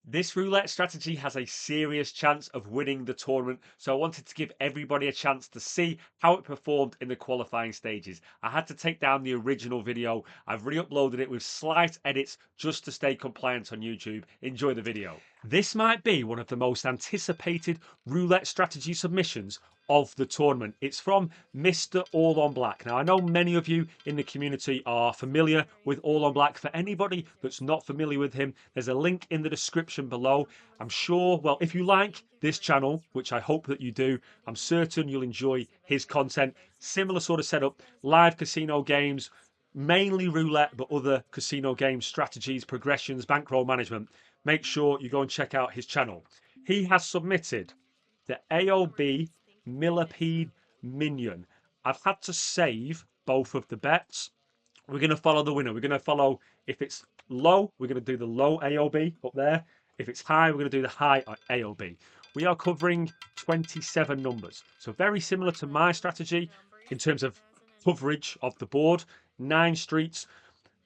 This roulette strategy has a serious chance of winning the tournament, so I wanted to give everybody a chance to see how it performed in the qualifying stages. I had to take down the original video. I've re-uploaded it with slight edits just to stay compliant on YouTube. Enjoy the video. This might be one of the most anticipated roulette strategy submissions of the tournament. It's from Mr. All on Black. Now, I know many of you in the community are familiar with All on Black. For anybody that's not familiar with him, there's a link in the description below. I'm sure, well, if you like this channel, which I hope that you do, I'm certain you'll enjoy his content. Similar sort of setup, live casino games, mainly roulette, but other casino game strategies, progressions, bankroll management. Make sure you go and check out his channel. He has submitted the AOB Millipede Minion. I've had to save both of the bets. We're going to follow the winner. We're going to follow, if it's low, we're going to do the low AOB up there. If it's high, we're going to do the high AOB. We are covering 27 numbers. So very similar to my strategy in terms of coverage of the board. 9 streets.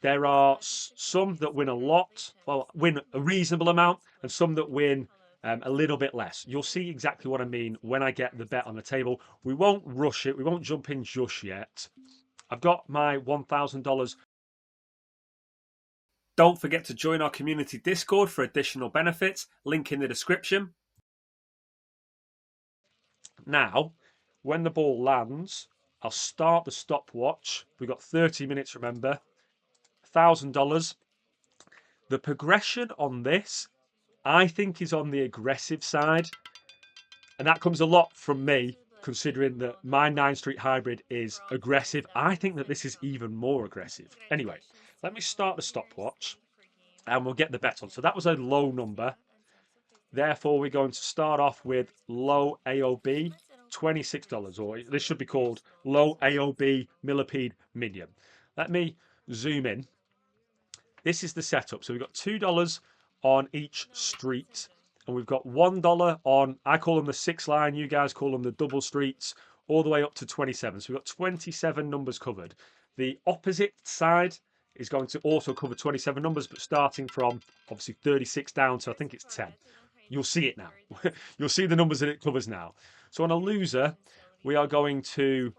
There are some that win a lot, well, win a reasonable amount, and some that win a little bit less. You'll see exactly what I mean when I get the bet on the table. We won't rush it. We won't jump in just yet. I've got my $1,000. Don't forget to join our community Discord for additional benefits. Link in the description. Now, when the ball lands, I'll start the stopwatch. We've got 30 minutes, remember. $1,000. The progression on this, I think, is on the aggressive side. And that comes a lot from me, considering that my 9 Street Hybrid is aggressive. I think that this is even more aggressive. Anyway, let me start the stopwatch and we'll get the bet on. So that was a low number. Therefore, we're going to start off with low AOB, $26, or this should be called low AOB Millipede Minion. Let me zoom in. This is the setup. So we've got $2 on each street, and we've got $1 on, I call them the 6 line, you guys call them the double streets, all the way up to 27. So we've got 27 numbers covered. The opposite side is going to also cover 27 numbers, but starting from obviously 36 down, so I think it's 10. You'll see it now. You'll see the numbers that it covers now. So on a loser, we are going to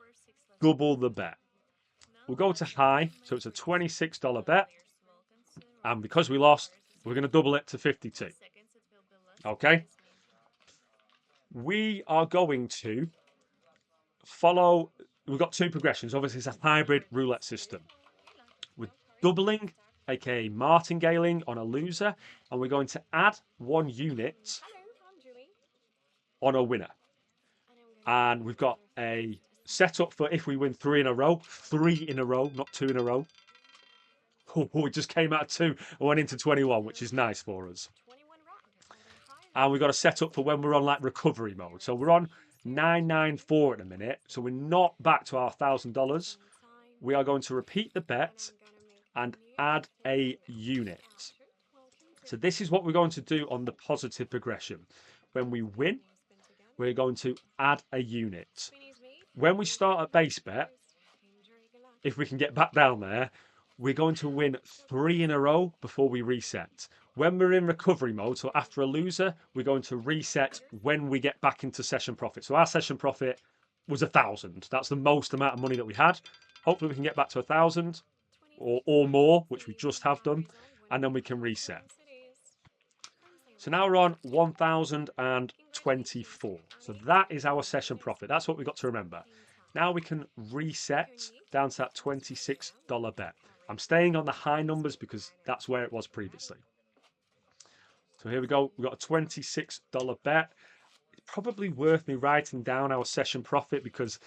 double the bet. We'll go to high, so it's a $26 bet. And because we lost, we're going to double it to 52. Okay? We are going to follow, we've got 2 progressions. Obviously, it's a hybrid roulette system. We're doubling, aka martingaling, on a loser, and we're going to add 1 unit on a winner. And we've got a setup for if we win 3 in a row, not 2 in a row. Oh, it just came out of 2 and went into 21, which is nice for us. And we've got a setup for when we're on like recovery mode. So we're on 994 at the minute. So we're not back to our $1,000. We are going to repeat the bet and add a unit. So this is what we're going to do on the positive progression. When we win, we're going to add a unit. When we start at base bet, if we can get back down there, we're going to win 3 in a row before we reset. When we're in recovery mode, so after a loser, we're going to reset when we get back into session profit. So our session profit was 1,000. That's the most amount of money that we had. Hopefully we can get back to 1,000 or more, which we just have done, and then we can reset. So now we're on 1,024. So that is our session profit. That's what we've got to remember. Now we can reset down to that $26 bet. I'm staying on the high numbers because that's where it was previously. So here we go. We've got a $26 bet. It's probably worth me writing down our session profit because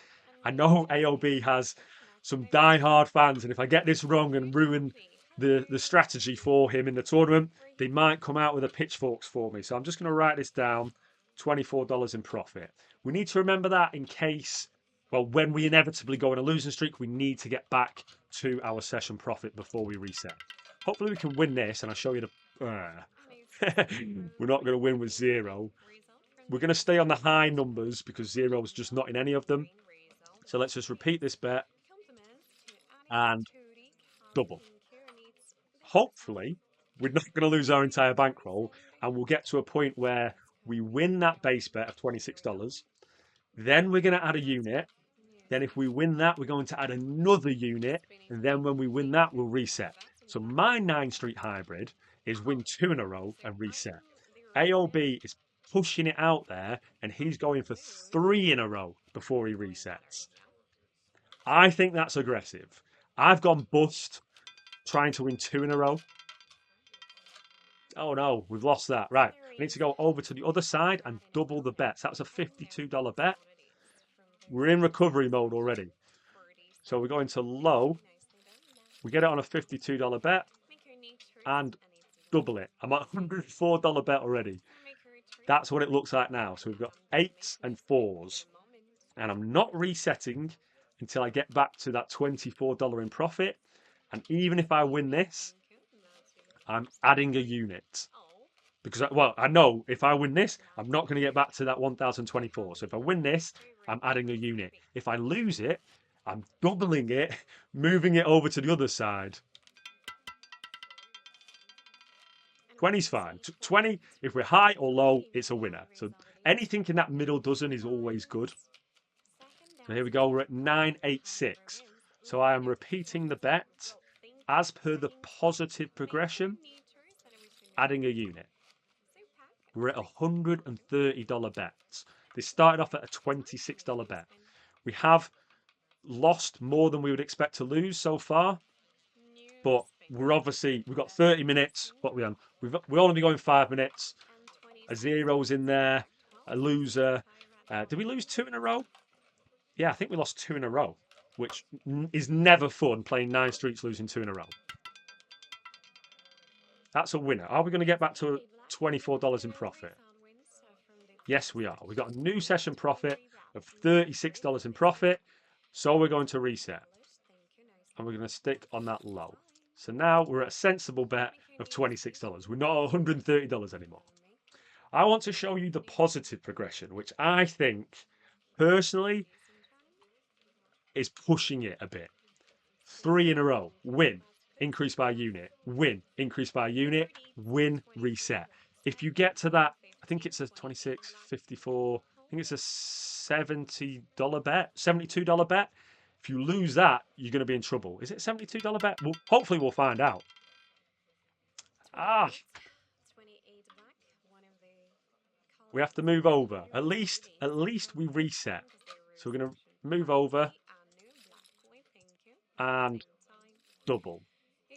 I know AOB has some die-hard fans, and if I get this wrong and ruin the strategy for him in the tournament, they might come out with a pitchforks for me. So I'm just going to write this down, $24 in profit. We need to remember that in case, well, when we inevitably go on a losing streak, we need to get back to our session profit before we reset. Hopefully we can win this, and I'll show you the... We're not going to win with 0. We're going to stay on the high numbers because 0 is just not in any of them. So let's just repeat this bet and double. Hopefully, We're not going to lose our entire bankroll, and we'll get to a point where we win that base bet of $26. Then we're going to add a unit. Then if we win that, we're going to add another unit. And then when we win that, we'll reset. So my 9 street hybrid is win 2 in a row and reset. AOB is pushing it out there, and he's going for 3 in a row before he resets. I think that's aggressive. I've gone bust trying to win 2 in a row. Oh no, we've lost that. Right, I need to go over to the other side and double the bets. That was a $52 bet. We're in recovery mode already. So we're going to low. We get it on a $52 bet and double it. I'm at $104 bet already. That's what it looks like now. So we've got 8s and 4s. And I'm not resetting until I get back to that $24 in profit. And even if I win this, I'm adding a unit. Because, I know if I win this, I'm not going to get back to that 1,024. So if I win this, I'm adding a unit. If I lose it, I'm doubling it, moving it over to the other side. 20's fine. 20, if we're high or low, it's a winner. So anything in that middle dozen is always good. So here we go. We're at 986. So I am repeating the bet as per the positive progression, adding a unit. We're at $130 bets. This started off at a $26 bet. We have lost more than we would expect to lose so far, but we've got 30 minutes. What we on? We'll only be going 5 minutes. A zero's in there, a loser. Did we lose 2 in a row? Yeah, I think we lost 2 in a row, which is never fun playing 9 streets losing 2 in a row. That's a winner. Are we going to get back to $24 in profit? Yes, we are. We got a new session profit of $36 in profit. So we're going to reset. And we're going to stick on that low. So now we're at a sensible bet of $26. We're not at $130 anymore. I want to show you the positive progression, which I think, personally, is pushing it a bit. 3 in a row. Win. Increase by unit. Win. Increase by unit. Win. Reset. If you get to that, I think it's a 26, 54, I think it's a $70 bet, $72 bet. If you lose that, you're going to be in trouble. Is it a $72 bet? Well, hopefully we'll find out. We have to move over. At least we reset. So we're going to move over and double.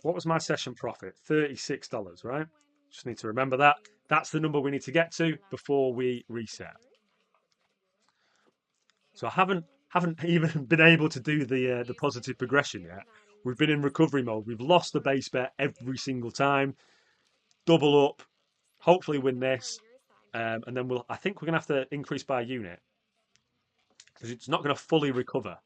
What was my session profit? $36, right? Just need to remember that. That's the number we need to get to before we reset. So I haven't even been able to do the positive progression yet. We've been in recovery mode. We've lost the base bet every single time. Double up. Hopefully win this. And then I think we're going to have to increase by a unit. Because it's not going to fully recover.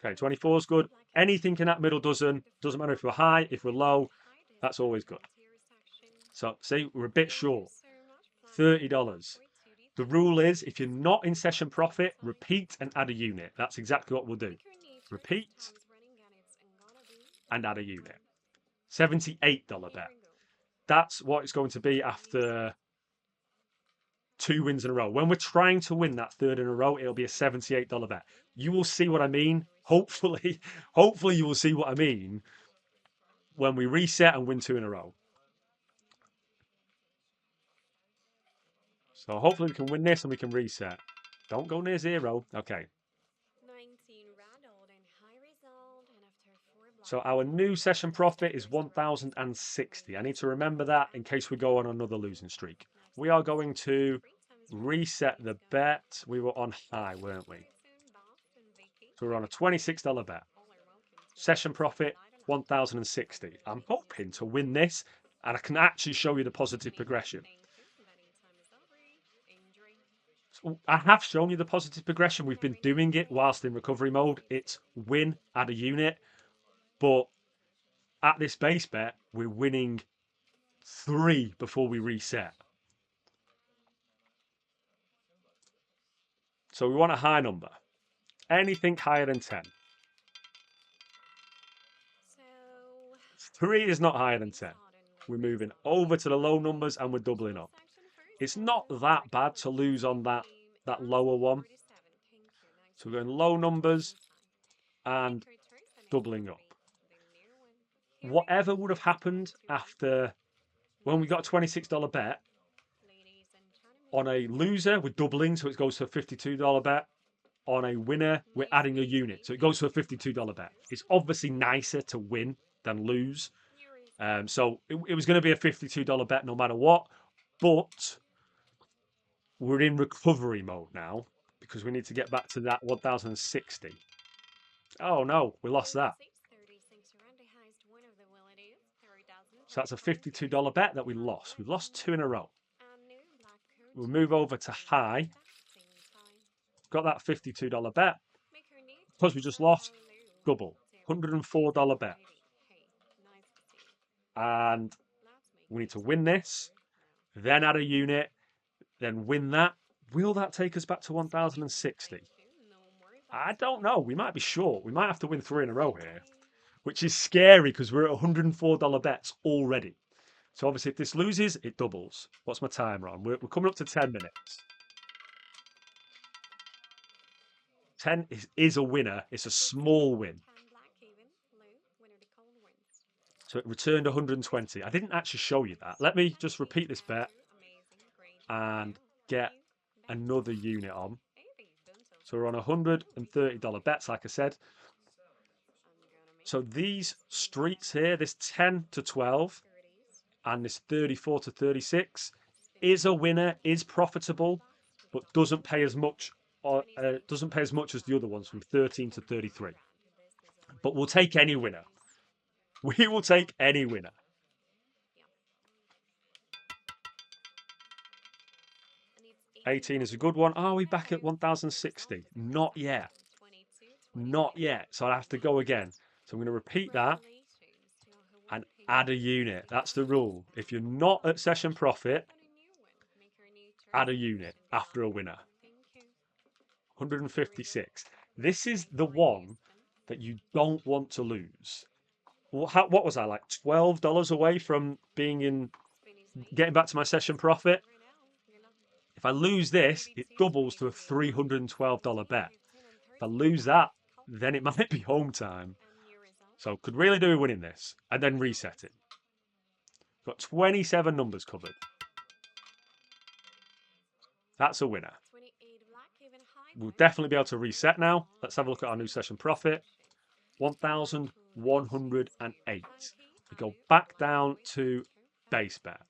Okay, 24 is good. Anything in that middle dozen, doesn't matter if we're high, if we're low, that's always good. So, see, we're a bit short. $30. The rule is, if you're not in session profit, repeat and add a unit. That's exactly what we'll do. Repeat and add a unit. $78 bet. That's what it's going to be after 2 wins in a row. When we're trying to win that 3rd in a row, it'll be a $78 bet. You will see what I mean. Hopefully you will see what I mean when we reset and win 2 in a row. So hopefully we can win this and we can reset. Don't go near 0. Okay. So our new session profit is 1,060. I need to remember that in case we go on another losing streak. We are going to reset the bet. We were on high, weren't we? So we're on a $26 bet. Session profit, 1,060. I'm hoping to win this, and I can actually show you the positive progression. So I have shown you the positive progression. We've been doing it whilst in recovery mode. It's win, add a unit. But at this base bet, we're winning 3 before we reset. So we want a high number. anything higher than 10. 3 is not higher than 10. We're moving over to the low numbers and we're doubling up. It's not that bad to lose on that lower one. So we're going low numbers and doubling up. Whatever would have happened after when we got a $26 bet on a loser, we're doubling, so it goes to a $52 bet. On a winner, we're adding a unit, so it goes to a $52 bet. It's obviously nicer to win than lose. So it was going to be a $52 bet no matter what, but we're in recovery mode now because we need to get back to that 1060. Oh no, we lost that. So that's a $52 bet that we lost. We've lost 2 in a row. We'll move over to high. Got that $52 bet. Because we just lost, double. $104 bet. And we need to win this, then add a unit, then win that. Will that take us back to 1060? I don't know. We might be short. We might have to win 3 in a row here, which is scary because we're at $104 bets already. So obviously if this loses, it doubles. What's my timer on? We're coming up to 10 minutes. 10 is a winner. It's a small win. So it returned 120. I didn't actually show you that. Let me just repeat this bet and get another unit on. So we're on $130 bets, like I said. So these streets here, this 10 to 12 and this 34 to 36 is a winner, is profitable, but doesn't pay as much as the other ones from 13 to 33. But we'll take any winner. We will take any winner. $18 is a good one. Are we back at 1060? Not yet. Not yet. So I have to go again. So I'm going to repeat that and add a unit. That's the rule. If you're not at session profit, add a unit after a winner. 156. This is the one that you don't want to lose. What was I, like $12 away from getting back to my session profit? If I lose this, it doubles to a $312 bet. If I lose that, then it might be home time. So could really do with winning this and then reset it. Got 27 numbers covered. That's a winner. We'll definitely be able to reset now. Let's have a look at our new session profit. 1,108. We go back down to base bet.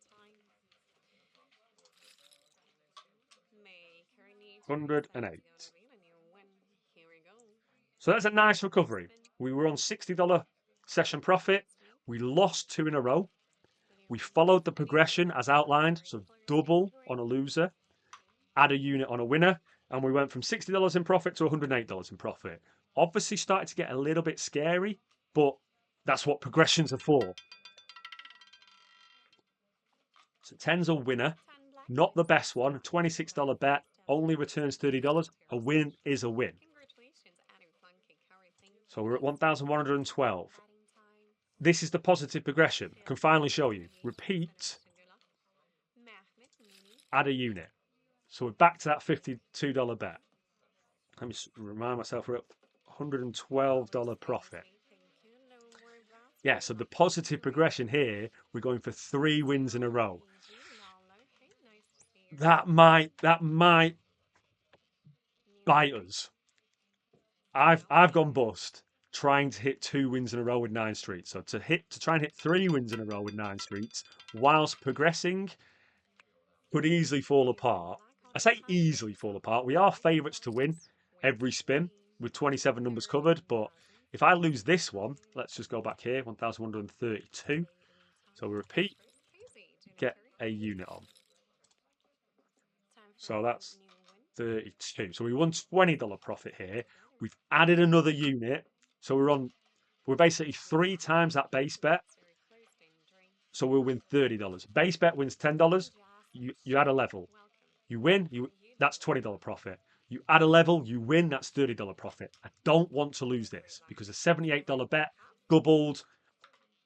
108. So that's a nice recovery. We were on $60 session profit. We lost 2 in a row. We followed the progression as outlined. So double on a loser, add a unit on a winner. And we went from $60 in profit to $108 in profit. Obviously started to get a little bit scary, but that's what progressions are for. So 10's a winner, not the best one. $26 bet, only returns $30. A win is a win. So we're at 1,112. This is the positive progression. Can finally show you. Repeat, add a unit. So we're back to that $52 bet. Let me remind myself we're at $112 profit. Yeah, so the positive progression here, we're going for 3 wins in a row. That might bite us. I've gone bust trying to hit 2 wins in a row with 9 streets. So to try and hit 3 wins in a row with 9 streets whilst progressing could easily fall apart. I say easily fall apart. We are favourites to win every spin with 27 numbers covered, but if I lose this one, let's just go back here, 1,132. So we repeat, get a unit on. So that's 32. So we won $20 profit here. We've added another unit. So we're basically 3 times that base bet. So we'll win $30. Base bet wins $10. You add a level. You win, that's $20 profit. You add a level, you win, that's $30 profit. I don't want to lose this because a $78 bet doubled,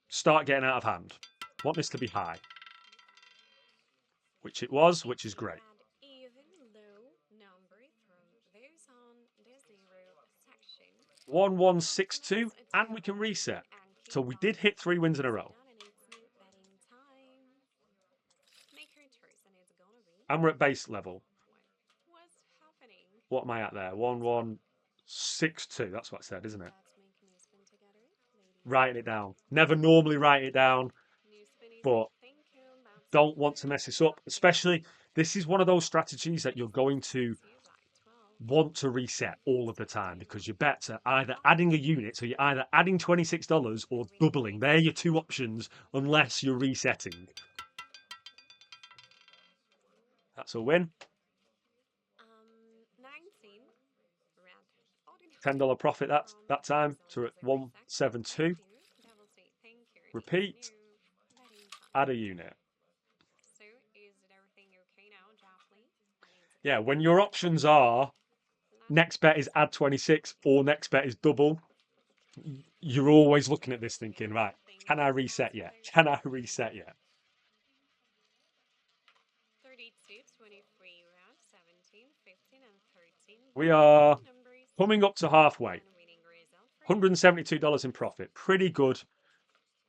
start getting out of hand. I want this to be high, which it was, which is great. 1162, and we can reset. So we did hit 3 wins in a row. And we're at base level. What am I at there? 1162. That's what I said, isn't it? Writing it down. Never normally write it down, but don't want to mess this up. Especially, this is one of those strategies that you're going to want to reset all of the time because your bets are either adding a unit, so you're either adding $26 or doubling. They're your two options unless you're resetting. That's a win. $10 profit that time, so we're at 172. Repeat. Add a unit. Yeah, when your options are next bet is add 26 or next bet is double, you're always looking at this thinking, right, can I reset yet? Can I reset yet? We are coming up to halfway. $172 in profit. Pretty good.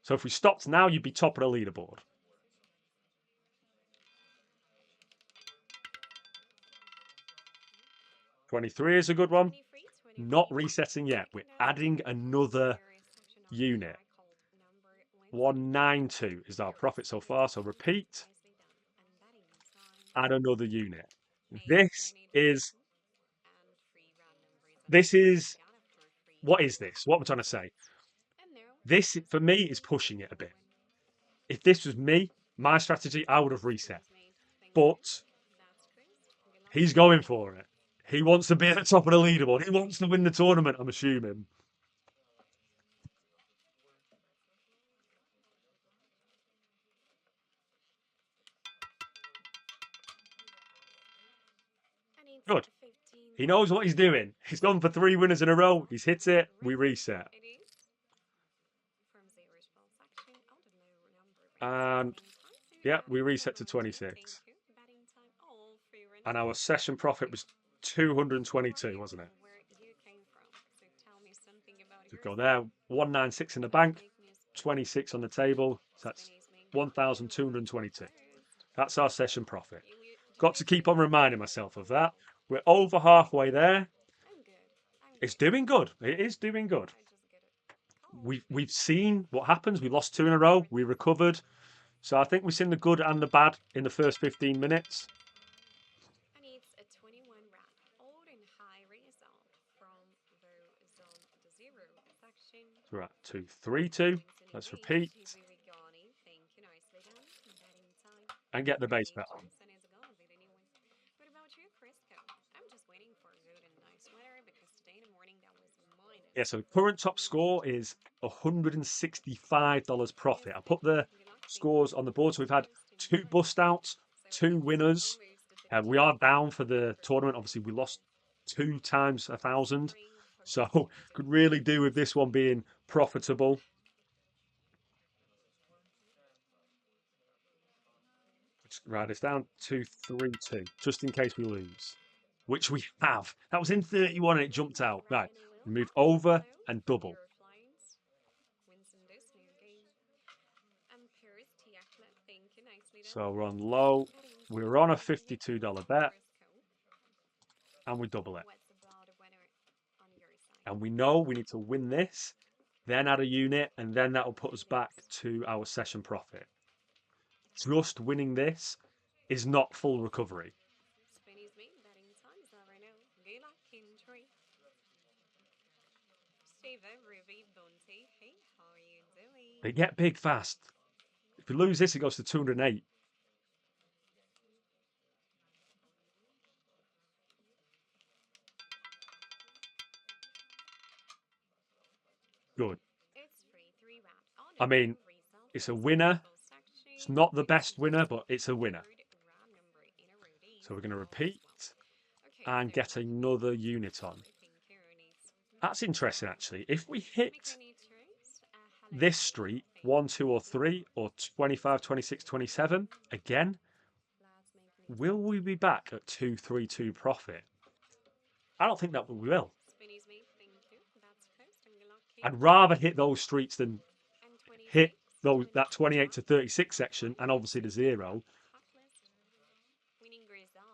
So if we stopped now, you'd be top of the leaderboard. $23 is a good one. Not resetting yet. We're adding another unit. 192 is our profit so far. So repeat. Add another unit. This is what is this? What am I trying to say? This, for me, is pushing it a bit. If this was me, my strategy, I would have reset. But he's going for it. He wants to be at the top of the leaderboard. He wants to win the tournament, I'm assuming. Good. He knows what he's doing. He's gone for 3 winners in a row. He's hit it. We reset. And, yeah, we reset to 26. And our session profit was 222, wasn't it? So go there, 196 in the bank, 26 on the table. So that's 1,222. That's our session profit. Got to keep on reminding myself of that. We're over halfway there. It's doing good. It is doing good. We've seen what happens. We lost 2 in a row. We recovered. So I think we've seen the good and the bad in the first 15 minutes. So we're at 232. Let's repeat. And get the base bet on. Yeah, so current top score is $165 profit. I put the scores on the board. So we've had 2 bust outs, 2 winners. We are down for the tournament. Obviously, we lost 2 times 1,000. So could really do with this one being profitable. Let's write this down. 232, just in case we lose. Which we have. That was in 31 and it jumped out. Right. Move over and double. So we're on low. We're on a $52 bet. And we double it. And we know we need to win this, then add a unit, and then that will put us back to our session profit. Just winning this is not full recovery. They get big fast. If you lose this, it goes to 208. Good. I mean, it's a winner. It's not the best winner, but it's a winner. So we're going to repeat. and get another unit on. That's interesting, actually. If we hit this street, 1, 2, or 3, or 25, 26, 27, again, will we be back at 232 profit? I don't think that we will. I'd rather hit those streets than hit that 28 to 36 section and obviously the 0.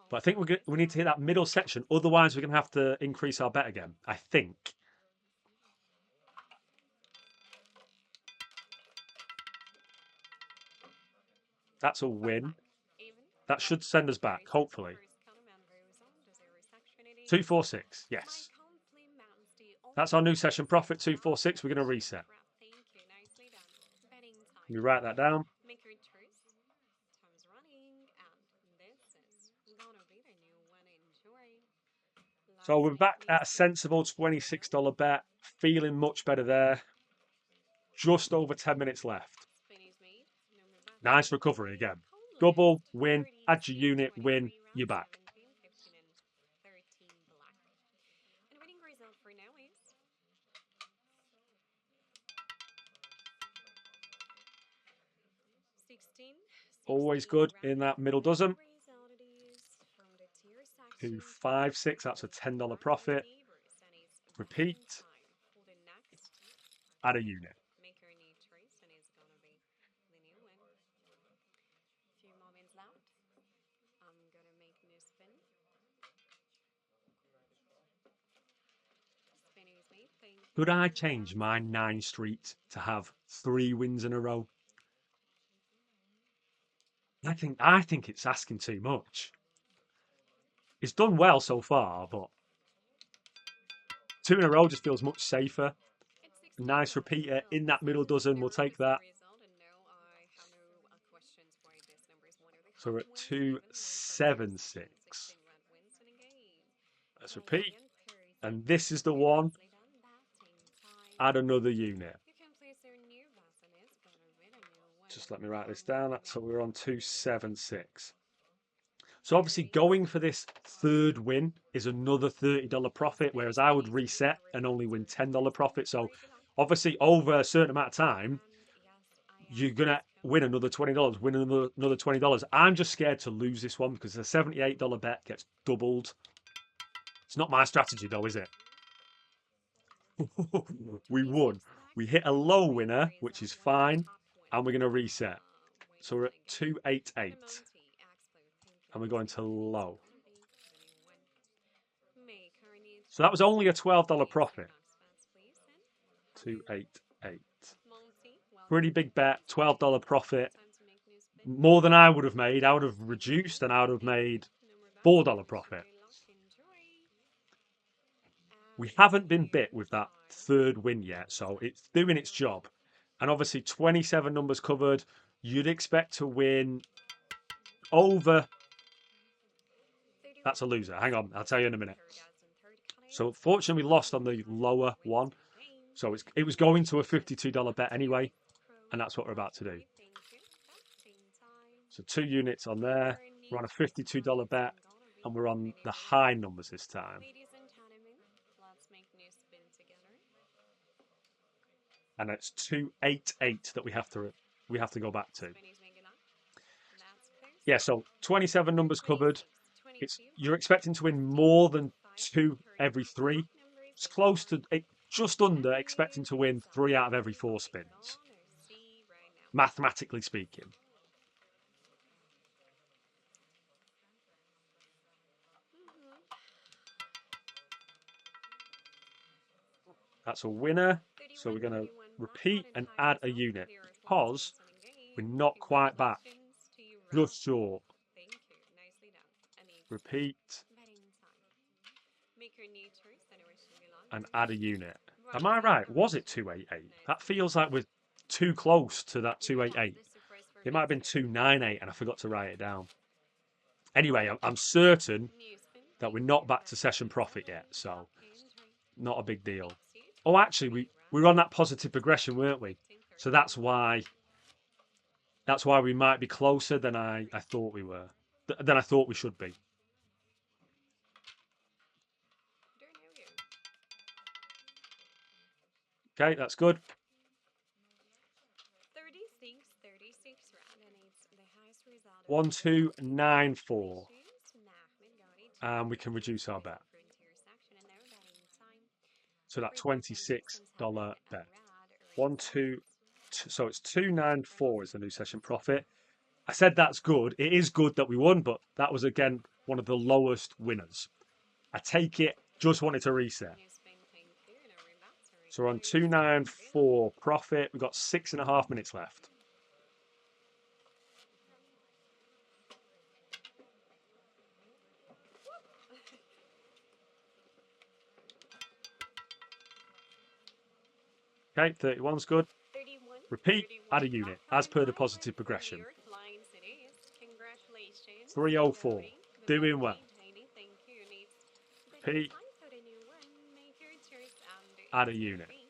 But I think we need to hit that middle section. Otherwise, we're going to have to increase our bet again, I think. That's a win. That should send us back, hopefully. 246, yes. That's our new session profit, 246. We're going to reset. Let me write that down. So we're back at a sensible $26 bet. Feeling much better there. Just over 10 minutes left. Nice recovery again. Double, win, add your unit, win, you're back. Always good in that middle dozen. 2, 5, 6, that's a $10 profit. Repeat. Add a unit. Could I change my 9 street to have 3 wins in a row? I think it's asking too much. It's done well so far, but 2 in a row just feels much safer. Nice repeater in that middle dozen. We'll take that. So we're at 276. Let's repeat. And this is the one. Add another unit. Just let me write this down. So we're on 276. So obviously going for this third win is another $30 profit, whereas I would reset and only win $10 profit. So obviously over a certain amount of time, you're going to win another $20, win another $20. I'm just scared to lose this one because the $78 bet gets doubled. It's not my strategy though, is it? We won. We hit a low winner, which is fine, and we're going to reset. So we're at 288. And we're going to low. So that was only a $12 profit. 288. Pretty big bet, $12 profit. More than I would have made. I would have reduced and I would have made $4 profit. We haven't been bit with that third win yet, so it's doing its job. And obviously 27 numbers covered. You'd expect to win over... That's a loser. Hang on, I'll tell you in a minute. So fortunately we lost on the lower one. So it was going to a $52 bet anyway. And that's what we're about to do. So 2 units on there. We're on a $52 bet. And we're on the high numbers this time. And it's 288 that we have to go back to. Yeah, so 27 numbers covered. You're expecting to win more than 2 every 3. It's close to just under expecting to win 3 out of every 4 spins. Mathematically speaking. That's a winner. So we're going to repeat and add a unit because we're not quite back. Just short. Repeat. And add a unit. Am I right? Was it 288? That feels like we're too close to that 288. It might have been 298 and I forgot to write it down. Anyway, I'm certain that we're not back to session profit yet, so not a big deal. Oh, actually, we were on that positive progression, weren't we? So that's why we might be closer than I thought we were, than I thought we should be. Okay, that's good. 36 round, and it's the highest result of 1, the 2, 9, 4. And we can reduce our bet. frontier section, and now betting time. So that Free bets and $26 distance have been bet. red 1, race 2, odds. so it's 294 is the new session profit. I said that's good. It is good that we won, but that was again one of the lowest winners. I take it. Just wanted to reset. New spin, thank you. No rebats or So we're on requires. Thank you. 294 profit. We've got 6.5 minutes left. Okay, 31's good. 31, Repeat, 31. add a unit as Outgoing per the pilot positive from progression. your flying cities. Congratulations. 304. Gary, good Doing morning. well. Tiny, thank you. And it's betting Repeat, time for the new one. Make your choice, and add a it's gonna unit. be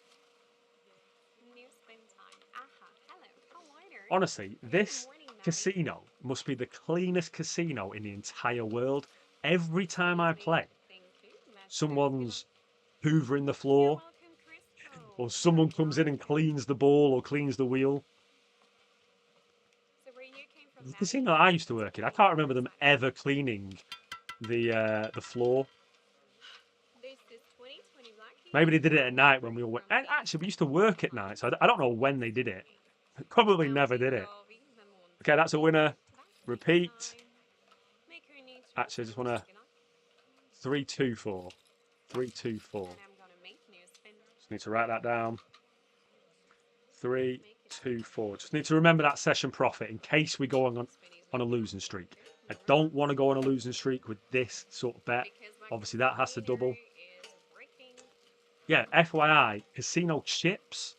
new spin time. Aha, hello, how are you? Honestly, Good this morning, Maddie. casino must be the cleanest casino in the entire world. Every time I Anthony, play, thank you. Let's go. Good luck. someone's hoovering the You're floor, welcome, or Crystal. someone Good comes in luck. and cleans the ball or cleans the wheel. So where you came from, The Maddie? casino I used to It's work in, I okay. can't One remember them second. ever cleaning the floor. This is 2020 Lucky. Maybe they did it at Welcome, night when we Frank all went. from And East actually, we used to work at night, so I don't know when they did it. 2020. Probably never Counting did it. Robbie, the Okay, that's a Monterey. winner. Back in Repeat. time. Make your new choice Actually, I and just want to good luck. 324. 324. And I'm gonna make new spin. Just need to write that down. Make it 324. Just need to remember that session profit in case we go spin is on a ready. losing streak. I More don't bets. want to go on a losing streak with this sort of bet. Because my Obviously, that has to calculator double. is working. Yeah, FYI, casino chips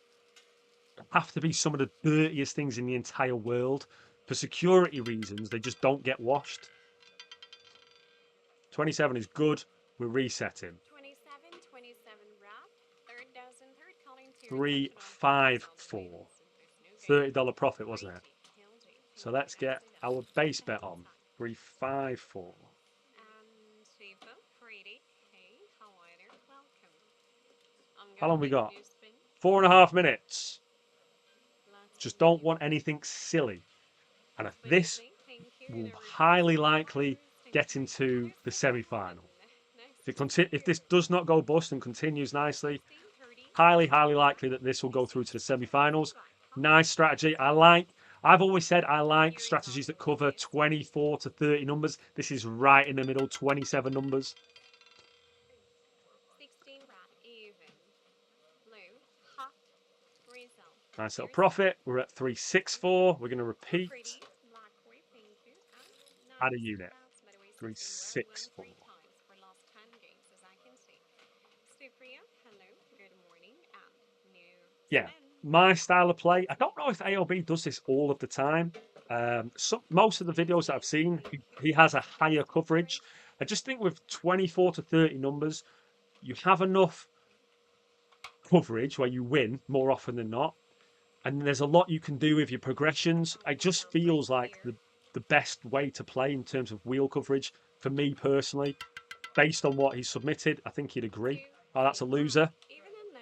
have to be some of the dirtiest things in the entire world. For security reasons, they just don't get washed. 27 is good. We're resetting. 27, 27 wrap. Third dozen, third calling to your attention on top results 354. wins. There's no game. $30 profit, wasn't it? Righty, Hildy, So thank you. let's get Nicely done. our base bet Betting on. time. 354. Shiva, pretty. Hey, how are you? Welcome. I'm How gonna long we make got? new spin. 4.5 minutes. Let's Just make don't it want happen. anything silly. And if this Wednesday, thank you. will No highly reverse likely requires. Thank get you. into the Understood everyone. semi-final. Nice to meet If you. this does not go bust and continues nicely, 16, 30, highly 31, likely that this will go through to the 26, 33 semi-finals. black. Nice Calling. strategy. Thank you. I've always said I like New result strategies that of cover this. 24 to 30 numbers. This is right in the middle, 27 numbers. 16 rat even. Blue. Hot. Result. Nice little Here's that. profit. We're at 364. We're going to repeat. Pretty. Black white. Thank you. And Add a nice unit. wraps. By the way, 16 rat won 364. 3 times for last 10 games, as I can see. Stupria. Hello. Good morning. And new Yeah, spin. my style of play. I don't know if AOB does this all of the time. Most of the videos that I've seen, he has a higher coverage. I just think with 24 to 30 numbers, you have enough coverage where you win more often than not. And there's a lot you can do with your progressions. It Calling just from right feels like here. the best way to play in terms of wheel coverage for me personally. Based on what he submitted, I think he'd agree. 2, Oh, that's 2 a black. loser. Even and low.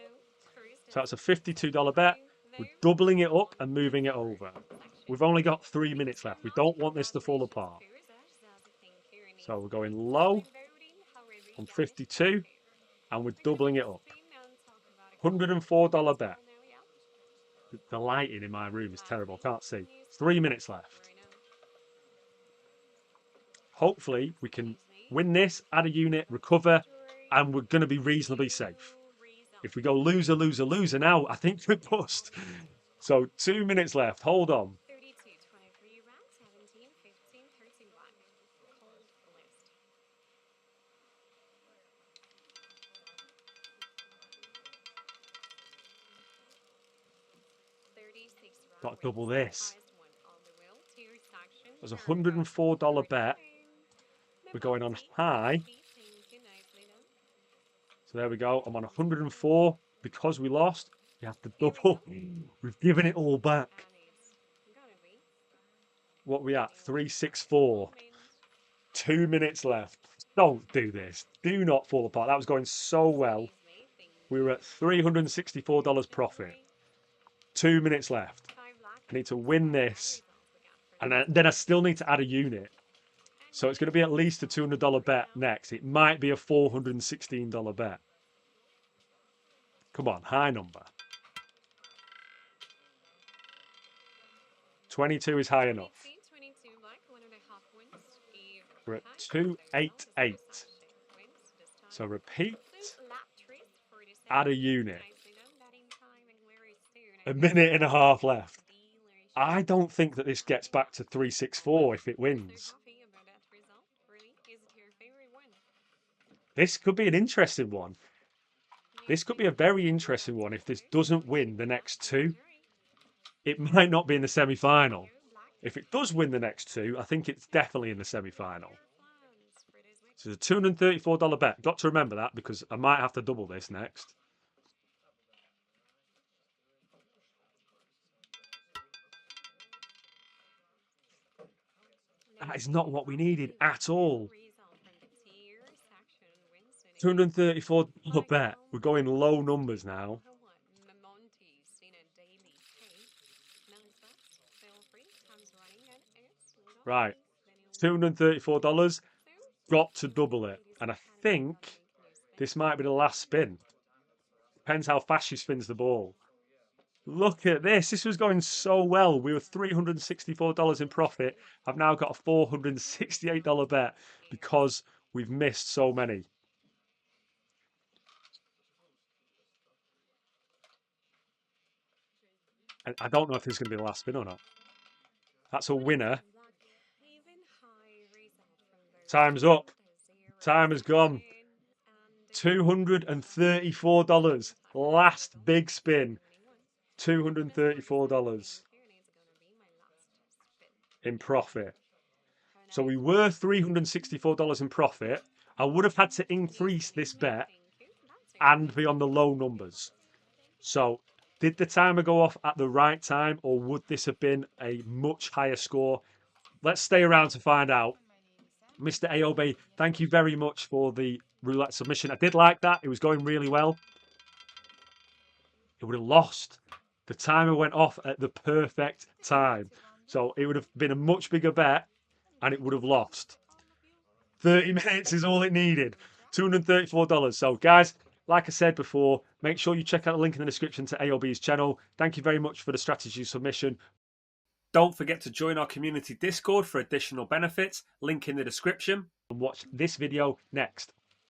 First So that's a dozen. Second $52 bet. blue. We're Though. doubling it up On and the moving it third over. section. We've only got Thank 3 you minutes so left. We much. don't want this to fall Congratulations apart. to Zazi. Thank you. And So it's we're going low 97 voting. However, you on guys 52 like it. and we're We're gonna doubling make it a up. spin and talk about a couple of $104 as bet. well now. Yeah. The lighting in my room is terrible. Lastly, I can't see. new spin. 3 minutes left. Right now. Hopefully, we can Tuesday, win this, add a unit, recover, February, and we're going to be reasonably safe. new If we result. go loser, loser, loser now, I think we're bust. So 2 minutes left. Hold on. 32, 23 round, 17, 15, 13 black. Cold list. 36 round Got to double race, the this. highest one on the wheel. Tier section, There's a here we go. $104 Third bet. game. We're going on Mimoti, high. Mimoti, thank you, nicely done. So there we go. I'm on 104. Because we lost, we have to Here we go. double. We've given it all back. And it's gonna be What are we the at? new one. 364. Moment. 2 minutes left. Don't do this. Do not fall apart. That was going so well. Squeeze me, thank We were at $364 profit. 2 minutes left. Five black I need to pins. win Bad this, results we got for and this then I one. still need to add a unit. So it's going to be at least a $200 bet next. It might be a $416 bet. Come on, high number. 22 is high enough. 22 black, 1.5 wins. If We're at high, so down, 288. wins this time. So repeat, So lap trees for the add a second. unit. Nicely done, that in time and very soon. A I guess minute and a half left. delicious. I don't think that this gets back to 364 if it What's their wins. coffee about that result? Really? Is it your favorite one? This could be an interesting one. You This could be think? a very Well, interesting that's one the if this first. doesn't win the Good luck next and two. enjoy. It might not be in the semi-final. Go black. If it does win the next two, I think it's definitely in the semi-final. Your plans for this week? So it's a $234 bet. Got to remember that because I might have to double this next. That is not what we needed at all. $234 bet. We're going low numbers now. Right. $234. Got to double it. And I think this might be the last spin. Depends how fast she spins the ball. Look at this. This was going so well. We were $364 in profit. I've now got a $468 bet because we've missed so many. And I don't know if this is going to be the last spin or not. That's a winner. Time's up. Time has gone. $234. Last big spin. $234 in profit. So we were $364 in profit. I would have had to increase this bet and be on the low numbers. So did the timer go off at the right time or would this have been a much higher score? Let's stay around to find out. Mr. AOB, thank you very much for the roulette submission. I did like that. It was going really well. It would have lost. The timer went off at the perfect time. So it would have been a much bigger bet and it would have lost. 30 minutes is all it needed. $234. So, guys, like I said before, make sure you check out the link in the description to AOB's channel. Thank you very much for the strategy submission. Don't forget to join our community Discord for additional benefits. Link in the description. And watch this video next.